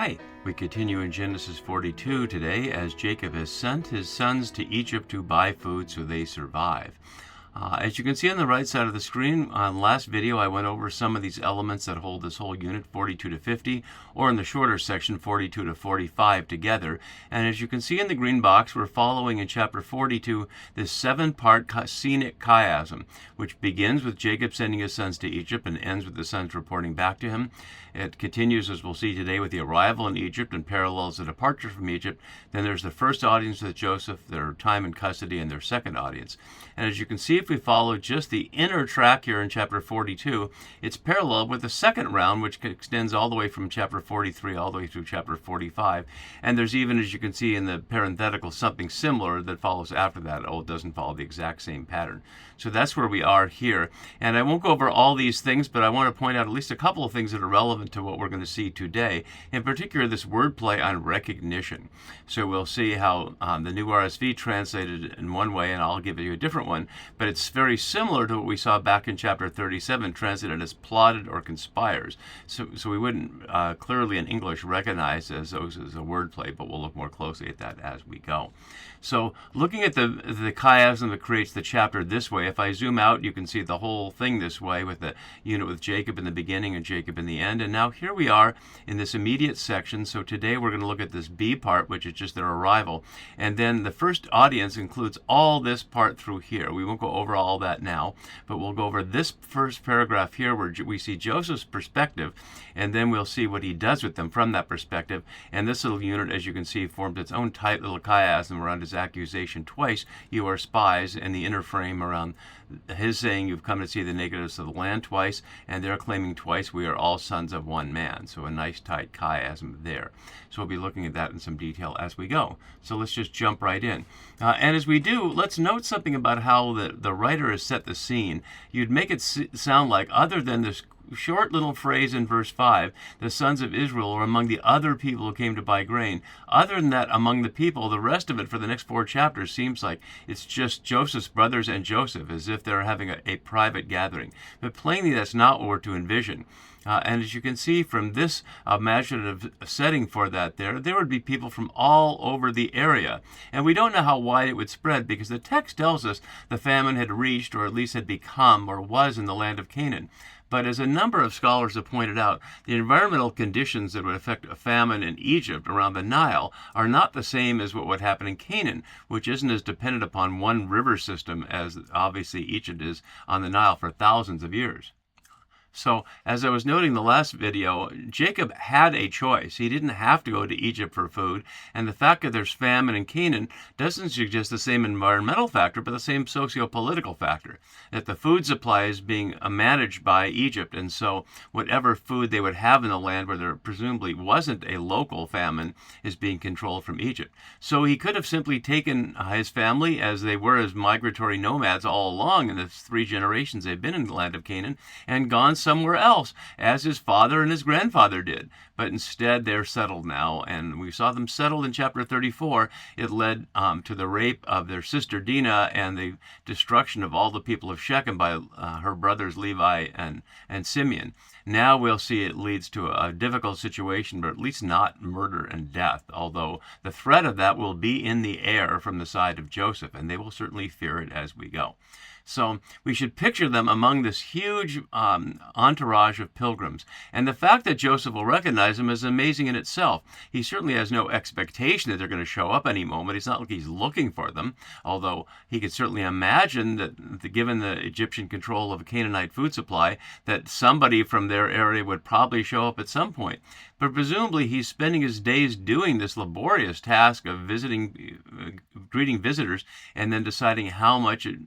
Hi, we continue in Genesis 42 today as Jacob has sent his sons to Egypt to buy food so they survive. As you can see on the right side of the screen, on last video I went over some of these elements that hold this whole unit 42 to 50, or in the shorter section 42 to 45 together. And as you can see in the green box, we're following in chapter 42 this 7-part scenic chiasm, which begins with Jacob sending his sons to Egypt and ends with the sons reporting back to him. It continues, as we'll see today, with the arrival in Egypt and parallels the departure from Egypt. Then there's the first audience with Joseph, their time in custody, and their second audience. And as you can see, if we follow just the inner track here in chapter 42, it's parallel with the second round, which extends all the way from chapter 43 all the way through chapter 45. And there's even, as you can see in the parenthetical, something similar that follows after that. Oh, it doesn't follow the exact same pattern. So that's where we are here. And I won't go over all these things, but I want to point out at least a couple of things that are relevant to what we're going to see today. In particular, this wordplay on recognition. So we'll see how the new RSV translated it in one way, and I'll give you a different one, but it's very similar to what we saw back in chapter 37, translated as plotted or conspires. So we wouldn't clearly in English recognize those as a wordplay, but we'll look more closely at that as we go. So looking at the chiasm that creates the chapter this way, if I zoom out, you can see the whole thing this way with the unit with Jacob in the beginning and Jacob in the end. And now here we are in this immediate section. So today we're going to look at this B part, which is just their arrival. And then the first audience includes all this part through here. We won't go over all that now, but we'll go over this first paragraph here where we see Joseph's perspective, and then we'll see what he does with them from that perspective. And this little unit, as you can see, forms its own tight little chiasm around his accusation twice, "You are spies," and the inner frame around his saying, "You've come to see the nakedness of the land," twice, and they're claiming twice, "We are all sons of one man." So a nice tight chiasm there. So we'll be looking at that in some detail as we go. So let's just jump right in. And as we do, let's note something about how the writer has set the scene. You'd make it sound like, other than this short little phrase in verse 5, the sons of Israel were among the other people who came to buy grain. Other than that, among the people, the rest of it for the next 4 chapters seems like it's just Joseph's brothers and Joseph, as if they're having a private gathering. But plainly, that's not what we're to envision. And as you can see from this imaginative setting for that there would be people from all over the area. And we don't know how wide it would spread, because the text tells us the famine had reached, or at least had become, or was in the land of Canaan. But as a number of scholars have pointed out, the environmental conditions that would affect a famine in Egypt around the Nile are not the same as what would happen in Canaan, which isn't as dependent upon one river system as obviously Egypt is on the Nile for thousands of years. So, as I was noting in the last video, Jacob had a choice. He didn't have to go to Egypt for food, and the fact that there's famine in Canaan doesn't suggest the same environmental factor, but the same socio-political factor, that the food supply is being managed by Egypt, and so whatever food they would have in the land where there presumably wasn't a local famine is being controlled from Egypt. So he could have simply taken his family, as they were as migratory nomads all along in the 3 generations they've been in the land of Canaan, and gone somewhere else, as his father and his grandfather did. But instead, they're settled now, and we saw them settled in chapter 34. It led to the rape of their sister Dinah and the destruction of all the people of Shechem by her brothers Levi and Simeon. Now we'll see it leads to a difficult situation, but at least not murder and death, although the threat of that will be in the air from the side of Joseph, and they will certainly fear it as we go. So we should picture them among this huge entourage of pilgrims. And the fact that Joseph will recognize them is amazing in itself. He certainly has no expectation that they're going to show up any moment. It's not like he's looking for them, although he could certainly imagine that given the Egyptian control of a Canaanite food supply, that somebody from their area would probably show up at some point. But presumably he's spending his days doing this laborious task of greeting visitors, and then deciding how much it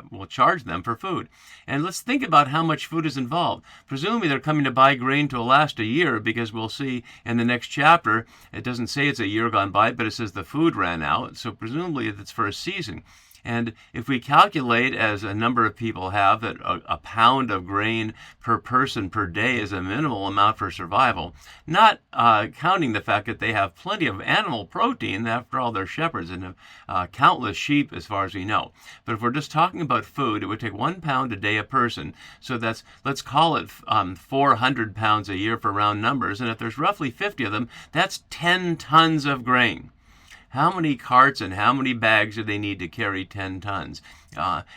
will charge them for food. And let's think about how much food is involved. Presumably they're coming to buy grain to last a year, because we'll see in the next chapter, it doesn't say it's a year gone by, but it says the food ran out. So presumably it's for a season. And if we calculate, as a number of people have, that a pound of grain per person per day is a minimal amount for survival, not counting the fact that they have plenty of animal protein, after all, they're shepherds and have countless sheep as far as we know. But if we're just talking about food, it would take 1 pound a day a person. So that's, let's call it 400 pounds a year for round numbers. And if there's roughly 50 of them, that's 10 tons of grain. How many carts and how many bags do they need to carry 10 tons?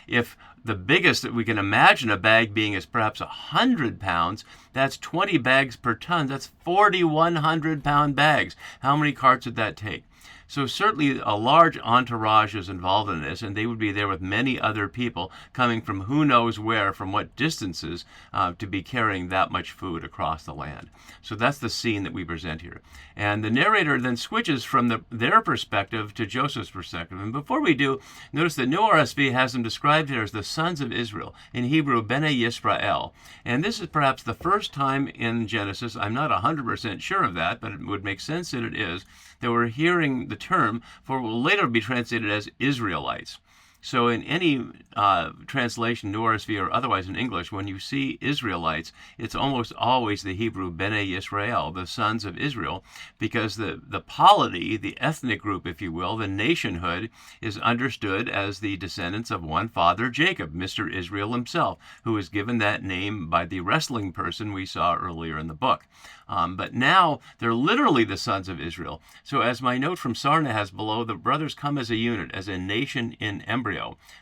If the biggest that we can imagine a bag being is perhaps 100 pounds, that's 20 bags per ton. That's 4,100 pound bags. How many carts would that take? So certainly a large entourage is involved in this, and they would be there with many other people coming from who knows where, from what distances, to be carrying that much food across the land. So that's the scene that we present here. And the narrator then switches from their perspective to Joseph's perspective. And before we do, notice the New RSV has them described here as the sons of Israel, in Hebrew, Bnei Yisrael. And this is perhaps the first time in Genesis, I'm not 100% sure of that, but it would make sense that it is, that we're hearing the term for what will later be translated as Israelites. So in any translation, New RSV or otherwise in English, when you see Israelites, it's almost always the Hebrew Bnei Yisrael, the sons of Israel, because the polity, the ethnic group, if you will, the nationhood, is understood as the descendants of one father, Jacob, Mr. Israel himself, who was given that name by the wrestling person we saw earlier in the book. But now they're literally the sons of Israel. So as my note from Sarna has below, the brothers come as a unit, as a nation in embryo.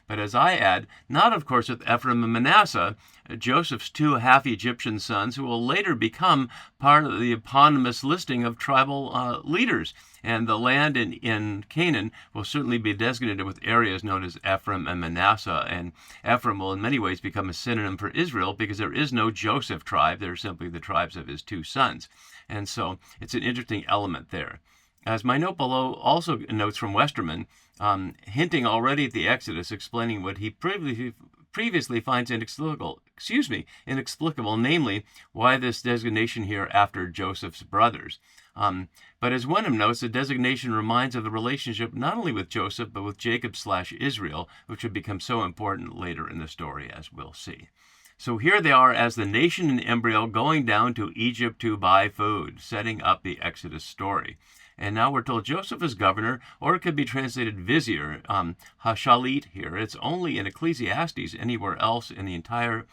But as I add, not of course with Ephraim and Manasseh, Joseph's two half-Egyptian sons, who will later become part of the eponymous listing of tribal leaders. And the land in Canaan will certainly be designated with areas known as Ephraim and Manasseh. And Ephraim will in many ways become a synonym for Israel, because there is no Joseph tribe. They're simply the tribes of his two sons. And so it's an interesting element there. As my note below also notes from Westerman, hinting already at the Exodus, explaining what he previously finds inexplicable, namely why this designation here after Joseph's brothers. But as Wenham notes, the designation reminds of the relationship not only with Joseph, but with Jacob/Israel, which would become so important later in the story, as we'll see. So here they are as the nation in embryo going down to Egypt to buy food, setting up the Exodus story. And now we're told Joseph is governor, or it could be translated vizier, hashalit here. It's only in Ecclesiastes anywhere else in the entire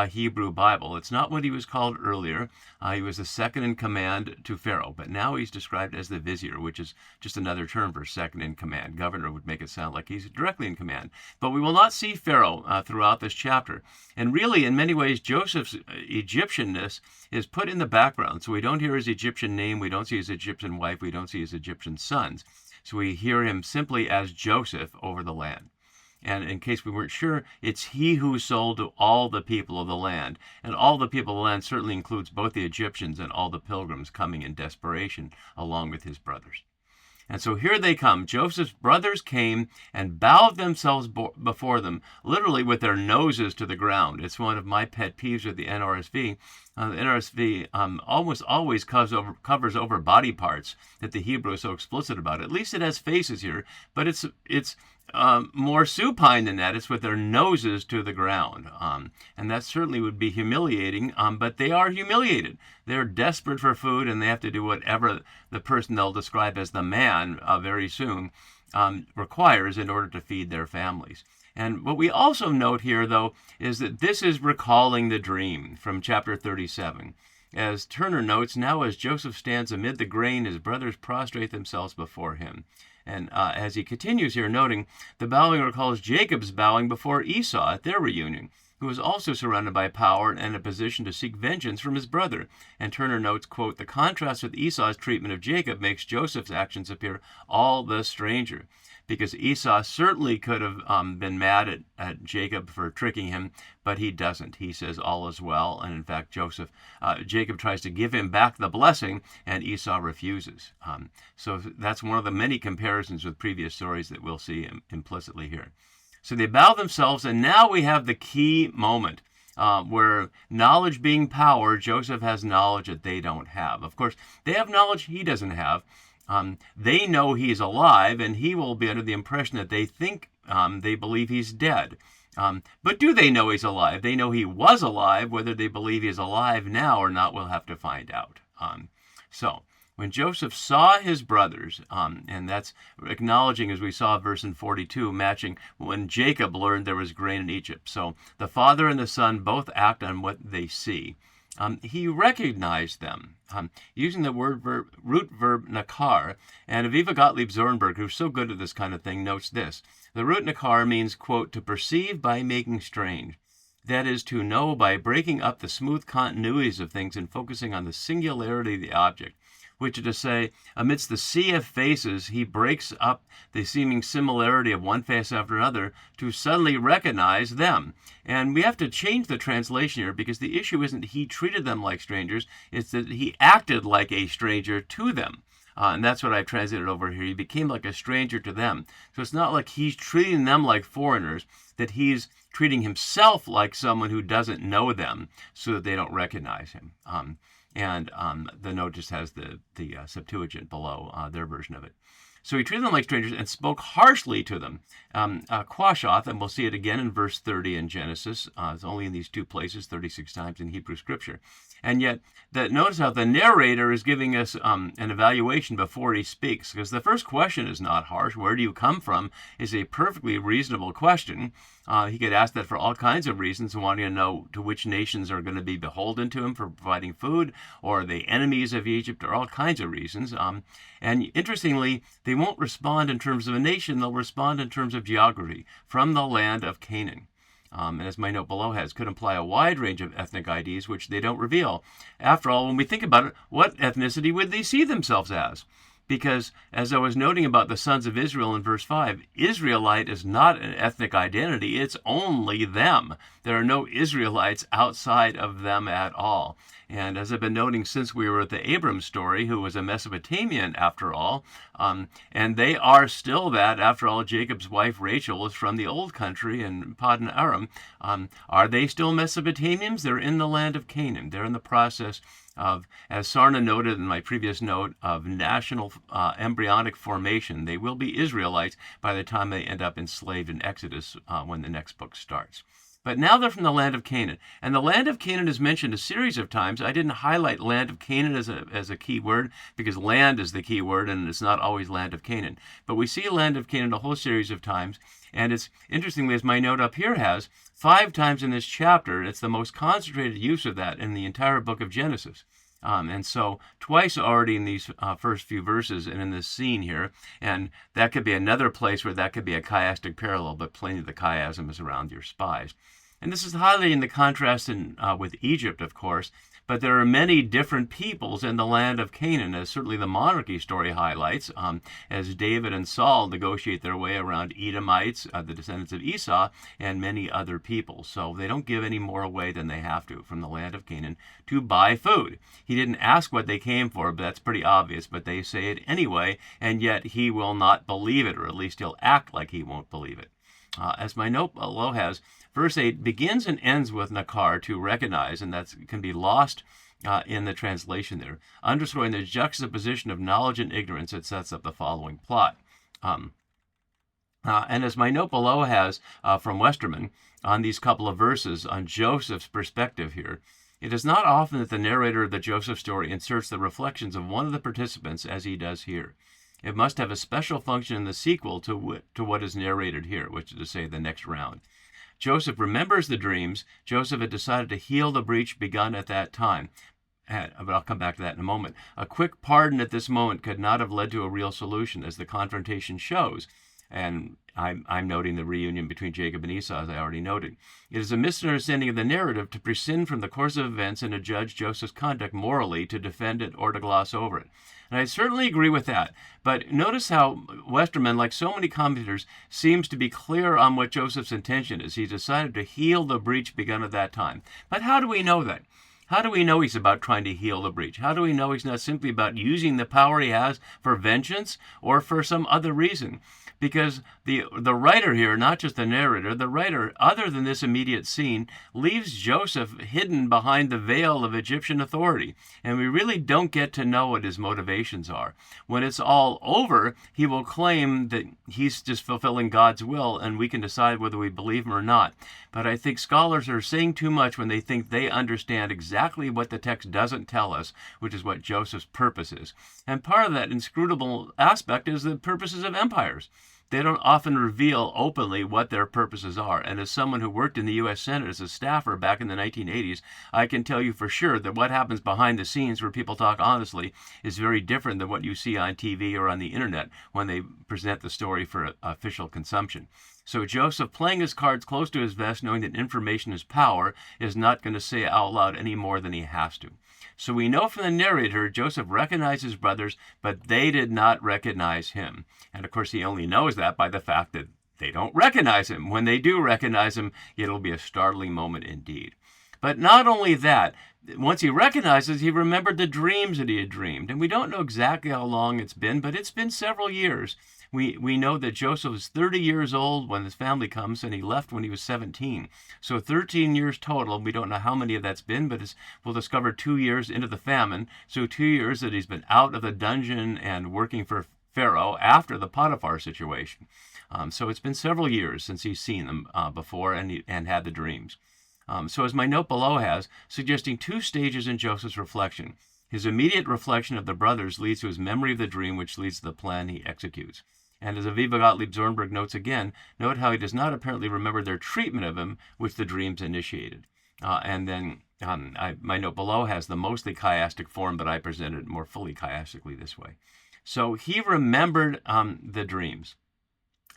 Hebrew Bible. It's not what he was called earlier. He was the second in command to Pharaoh, but now he's described as the vizier, which is just another term for second in command. Governor would make it sound like he's directly in command. But we will not see Pharaoh throughout this chapter. And really, in many ways, Joseph's Egyptianness is put in the background. So we don't hear his Egyptian name, we don't see his Egyptian wife, we don't see his Egyptian sons. So we hear him simply as Joseph over the land. And in case we weren't sure, it's he who sold to all the people of the land. And all the people of the land certainly includes both the Egyptians and all the pilgrims coming in desperation along with his brothers. And so here they come. Joseph's brothers came and bowed themselves before them, literally with their noses to the ground. It's one of my pet peeves with the NRSV. The NRSV almost always covers over body parts that the Hebrew is so explicit about. At least it has faces here, but it's more supine than that. It's with their noses to the ground. And that certainly would be humiliating, but they are humiliated. They're desperate for food, and they have to do whatever the person they'll describe as the man very soon requires in order to feed their families. And what we also note here, though, is that this is recalling the dream from chapter 37. As Turner notes, now as Joseph stands amid the grain, his brothers prostrate themselves before him. And as he continues here, noting, the bowing recalls Jacob's bowing before Esau at their reunion, who was also surrounded by power and in a position to seek vengeance from his brother. And Turner notes, quote, the contrast with Esau's treatment of Jacob makes Joseph's actions appear all the stranger. Because Esau certainly could have been mad at Jacob for tricking him, but he doesn't. He says all is well, and in fact, Jacob tries to give him back the blessing, and Esau refuses. So that's one of the many comparisons with previous stories that we'll see implicitly here. So they bow themselves, and now we have the key moment where knowledge being power, Joseph has knowledge that they don't have. Of course, they have knowledge he doesn't have. They know he's alive, and he will be under the impression that they think They believe he's dead. But do they know he's alive? They know he was alive. Whether they believe he's alive now or not, we'll have to find out. So when Joseph saw his brothers, and that's acknowledging, as we saw verse in 42, matching when Jacob learned there was grain in Egypt. So the father and the son both act on what they see. He recognized them using the root verb nakar. And Aviva Gottlieb Zornberg, who's so good at this kind of thing, notes this. The root nakar means, quote, to perceive by making strange. That is, to know by breaking up the smooth continuities of things and focusing on the singularity of the object, which is to say, amidst the sea of faces, he breaks up the seeming similarity of one face after another to suddenly recognize them. And we have to change the translation here, because the issue isn't he treated them like strangers, it's that he acted like a stranger to them. And that's what I've translated over here. He became like a stranger to them. So it's not like he's treating them like foreigners, that he's treating himself like someone who doesn't know them so that they don't recognize him. The note just has the Septuagint below, their version of it. So he treated them like strangers and spoke harshly to them. Quashoth, and we'll see it again in verse 30 in Genesis. It's only in these two places, 36 times in Hebrew Scripture. And yet, notice how the narrator is giving us an evaluation before he speaks, because the first question is not harsh. Where do you come from is a perfectly reasonable question. He could ask that for all kinds of reasons, wanting to know to which nations are going to be beholden to him for providing food, or the enemies of Egypt, or all kinds of reasons. And interestingly, they won't respond in terms of a nation, they'll respond in terms of geography, from the land of Canaan. And as my note below has, could imply a wide range of ethnic IDs, which they don't reveal. After all, when we think about it, what ethnicity would they see themselves as? Because, as I was noting about the sons of Israel in verse 5, Israelite is not an ethnic identity, it's only them. There are no Israelites outside of them at all. And as I've been noting since we were at the Abram story, who was a Mesopotamian after all, and they are still that. After all, Jacob's wife Rachel is from the old country in Paddan Aram. Are they still Mesopotamians? They're in the land of Canaan. They're in the process of, as Sarna noted in my previous note, of national embryonic formation. They will be Israelites by the time they end up enslaved in Exodus when the next book starts. But now they're from the land of Canaan. And the land of Canaan is mentioned a series of times. I didn't highlight land of Canaan as a key word because land is the key word and it's not always land of Canaan. But we see land of Canaan a whole series of times. And it's interestingly, as my note up here has, 5 times in this chapter. It's the most concentrated use of that in the entire book of Genesis. And so twice already in these first few verses and in this scene here, and that could be another place where that could be a chiastic parallel, but plainly the chiasm is around your spies. And this is highlighting the contrast with Egypt, of course, but there are many different peoples in the land of Canaan, as certainly the monarchy story highlights, as David and Saul negotiate their way around Edomites, the descendants of Esau, and many other peoples. So they don't give any more away than they have to from the land of Canaan to buy food. He didn't ask what they came for, but that's pretty obvious, but they say it anyway, and yet he will not believe it, or at least he'll act like he won't believe it. As my note below has, verse 8 begins and ends with nakar, to recognize, and that can be lost in the translation there, underscoring the juxtaposition of knowledge and ignorance that sets up the following plot. And as my note below has from Westerman on these couple of verses on Joseph's perspective here, it is not often that the narrator of the Joseph story inserts the reflections of one of the participants as he does here. It must have a special function in the sequel to what is narrated here, which is to say the next round. Joseph remembers the dreams. Joseph had decided to heal the breach begun at that time. But I'll come back to that in a moment. A quick pardon at this moment could not have led to a real solution, as the confrontation shows. And I'm noting the reunion between Jacob and Esau, as I already noted. It is a misunderstanding of the narrative to prescind from the course of events and to judge Joseph's conduct morally, to defend it, or to gloss over it. And I certainly agree with that. But notice how Westerman, like so many commentators, seems to be clear on what Joseph's intention is. He decided to heal the breach begun at that time. But how do we know that? How do we know he's about trying to heal the breach? How do we know he's not simply about using the power he has for vengeance or for some other reason? Because the writer here, not just the narrator, the writer, other than this immediate scene, leaves Joseph hidden behind the veil of Egyptian authority, and we really don't get to know what his motivations are. When it's all over, he will claim that he's just fulfilling God's will, and we can decide whether we believe him or not. But I think scholars are saying too much when they think they understand exactly what the text doesn't tell us, which is what Joseph's purpose is. And part of that inscrutable aspect is the purposes of empires. They don't often reveal openly what their purposes are. And as someone who worked in the U.S. Senate as a staffer back in the 1980s, I can tell you for sure that what happens behind the scenes where people talk honestly is very different than what you see on TV or on the internet when they present the story for official consumption. So Joseph, playing his cards close to his vest, knowing that information is power, is not going to say out loud any more than he has to. So we know from the narrator, Joseph recognized his brothers, but they did not recognize him. And of course, he only knows that by the fact that they don't recognize him. When they do recognize him, it'll be a startling moment indeed. But not only that, once he recognizes, he remembered the dreams that he had dreamed. And we don't know exactly how long it's been, but it's been several years. We know that Joseph was 30 years old when his family comes, and he left when he was 17. So 13 years total. We don't know how many of that's been, but we'll discover 2 years into the famine. So 2 years that he's been out of the dungeon and working for Pharaoh after the Potiphar situation. So it's been several years since he's seen them before and had the dreams. So as my note below has, suggesting 2 stages in Joseph's reflection. His immediate reflection of the brothers leads to his memory of the dream, which leads to the plan he executes. And as Aviva Gottlieb Zornberg notes again, note how he does not apparently remember their treatment of him, which the dreams initiated. And then my note below has the mostly chiastic form, but I presented more fully chiastically this way. So he remembered the dreams.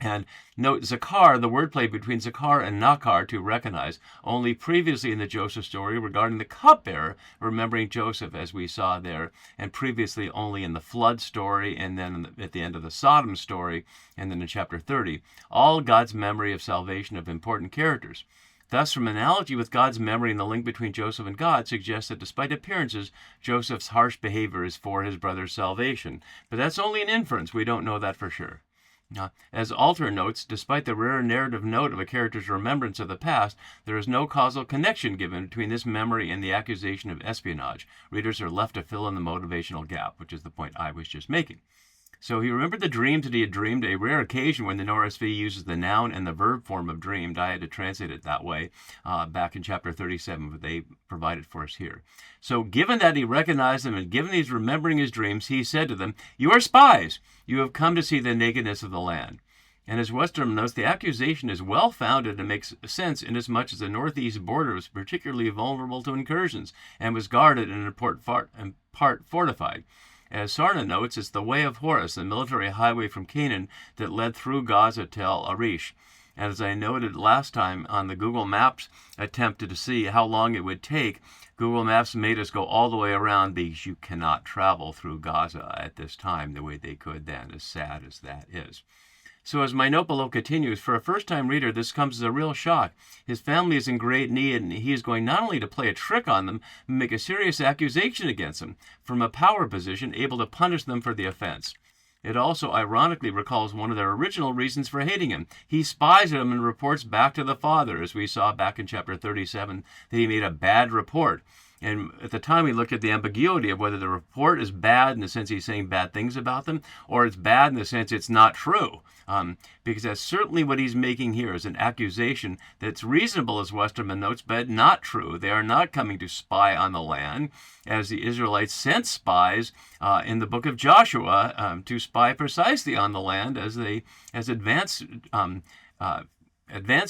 And note Zakar, the wordplay between Zakar and Nakar to recognize, only previously in the Joseph story regarding the cupbearer, remembering Joseph as we saw there, and previously only in the flood story, and then at the end of the Sodom story, and then in chapter 30, all God's memory of salvation of important characters. Thus, from analogy with God's memory and the link between Joseph and God suggests that despite appearances, Joseph's harsh behavior is for his brother's salvation. But that's only an inference. We don't know that for sure. As Alter notes, despite the rare narrative note of a character's remembrance of the past, there is no causal connection given between this memory and the accusation of espionage. Readers are left to fill in the motivational gap, which is the point I was just making. So he remembered the dreams that he had dreamed, a rare occasion when the NORSV uses the noun and the verb form of dreamed. I had to translate it that way back in chapter 37, but they provided for us here. So given that he recognized them and given he's remembering his dreams, he said to them, "You are spies. You have come to see the nakedness of the land." And as Westermann notes, the accusation is well-founded and makes sense inasmuch as the northeast border was particularly vulnerable to incursions and was guarded and in part fortified. As Sarna notes, it's the way of Horus, the military highway from Canaan that led through Gaza to El Arish. And as I noted last time on the Google Maps attempted to see how long it would take, Google Maps made us go all the way around because you cannot travel through Gaza at this time the way they could then, as sad as that is. So as my note below continues, for a first-time reader, this comes as a real shock. His family is in great need, and he is going not only to play a trick on them, but make a serious accusation against them, from a power position able to punish them for the offense. It also ironically recalls one of their original reasons for hating him. He spies at him and reports back to the father, as we saw back in chapter 37, that he made a bad report. And at the time, we looked at the ambiguity of whether the report is bad in the sense he's saying bad things about them, or it's bad in the sense it's not true. Because that's certainly what he's making here is an accusation that's reasonable, as Westermann notes, but not true. They are not coming to spy on the land, as the Israelites sent spies in the book of Joshua to spy precisely on the land as advanced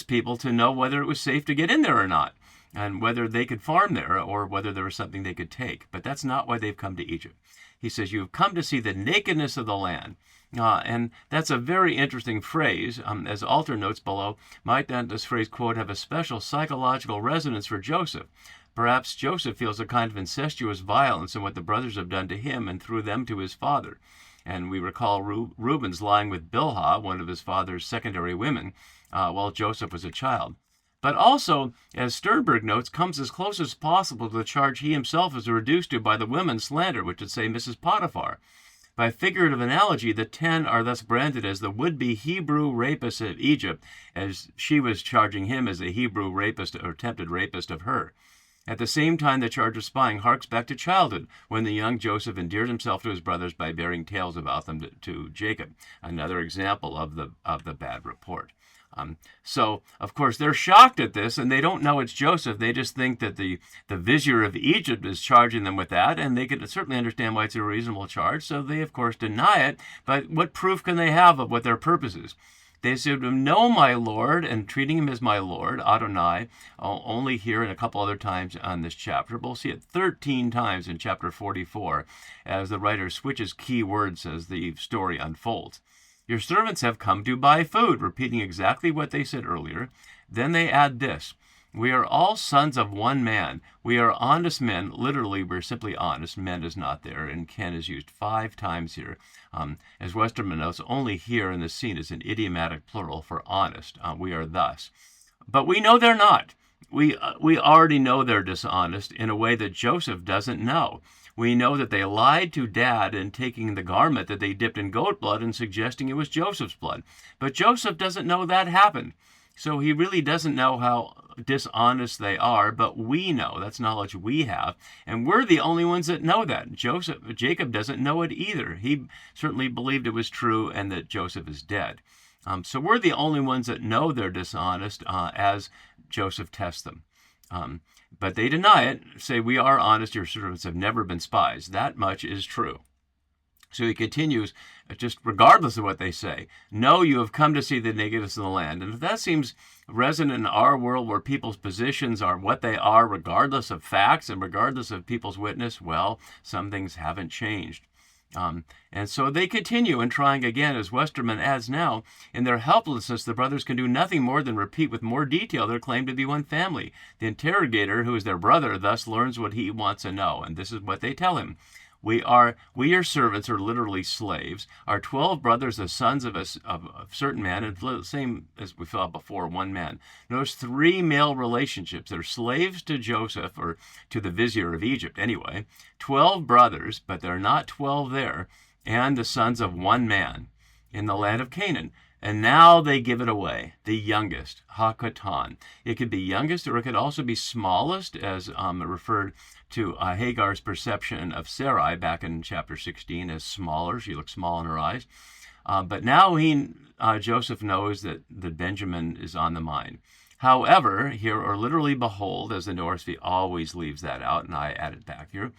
people to know whether it was safe to get in there or not, and whether they could farm there or whether there was something they could take. But that's not why they've come to Egypt. He says, "You have come to see the nakedness of the land." And that's a very interesting phrase. As Alter notes below, might not this phrase, quote, have a special psychological resonance for Joseph? Perhaps Joseph feels a kind of incestuous violence in what the brothers have done to him and through them to his father. And we recall Reuben's lying with Bilhah, one of his father's secondary women, while Joseph was a child. But also, as Sternberg notes, comes as close as possible to the charge he himself is reduced to by the women's slander, which would say Mrs. Potiphar. By figurative analogy, the 10 are thus branded as the would-be Hebrew rapist of Egypt, as she was charging him as a Hebrew rapist or attempted rapist of her. At the same time, the charge of spying harks back to childhood, when the young Joseph endeared himself to his brothers by bearing tales about them to Jacob. Another example of the bad report. So, of course, they're shocked at this, and they don't know it's Joseph. They just think that the vizier of Egypt is charging them with that, and they can certainly understand why it's a reasonable charge. So they, of course, deny it. But what proof can they have of what their purpose is? They said, "No, my lord," and treating him as my lord, Adonai, only here and a couple other times on this chapter. We'll see it 13 times in chapter 44 as the writer switches key words as the story unfolds. "Your servants have come to buy food," repeating exactly what they said earlier. Then they add this: "We are all sons of one man. We are honest men." Literally, we're simply honest. Men is not there, and Ken is used 5 times here. As Westerman notes, only here in the scene is an idiomatic plural for honest. We are thus. But we know they're not. We already know they're dishonest in a way that Joseph doesn't know. We know that they lied to Dad in taking the garment that they dipped in goat blood and suggesting it was Joseph's blood. But Joseph doesn't know that happened. So he really doesn't know how dishonest they are, but we know. That's knowledge we have, and we're the only ones that know that. Jacob doesn't know it either. He certainly believed it was true and that Joseph is dead. So we're the only ones that know they're dishonest as Joseph tests them. But they deny it, say, "We are honest, your servants have never been spies." That much is true. So he continues, just regardless of what they say, "No, you have come to see the nakedness of the land." And if that seems resonant in our world where people's positions are what they are, regardless of facts and regardless of people's witness, well, some things haven't changed. And so they continue in trying again, as Westerman adds now, in their helplessness, the brothers can do nothing more than repeat with more detail their claim to be one family. The interrogator, who is their brother, thus learns what he wants to know, and this is what they tell him. We your servants are literally slaves. Our 12 brothers, the sons of a certain man, and the same as we saw before, one man. Notice 3 male relationships. They're slaves to Joseph, or to the vizier of Egypt anyway. 12 brothers, but they're not 12 there, and the sons of one man in the land of Canaan. And now they give it away, the youngest, Hakatan. It could be youngest, or it could also be smallest, as referred to Hagar's perception of Sarai back in chapter 16 as smaller. She looks small in her eyes. But now Joseph knows that Benjamin is on the mind. However, here, or literally behold, as the Norse always leaves that out, and I add it back here,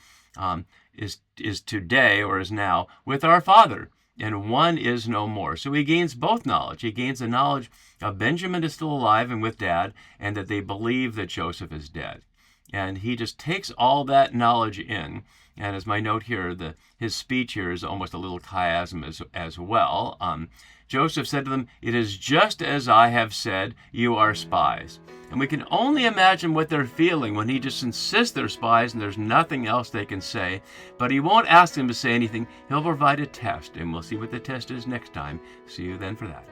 is today, or is now, with our father. And one is no more. So he gains both knowledge. He gains the knowledge of Benjamin is still alive and with Dad, and that they believe that Joseph is dead. And he just takes all that knowledge in. And as my note here, his speech here is almost a little chiasm as well. Joseph said to them, "It is just as I have said, you are spies." And we can only imagine what they're feeling when he just insists they're spies and there's nothing else they can say. But he won't ask them to say anything. He'll provide a test, and we'll see what the test is next time. See you then for that.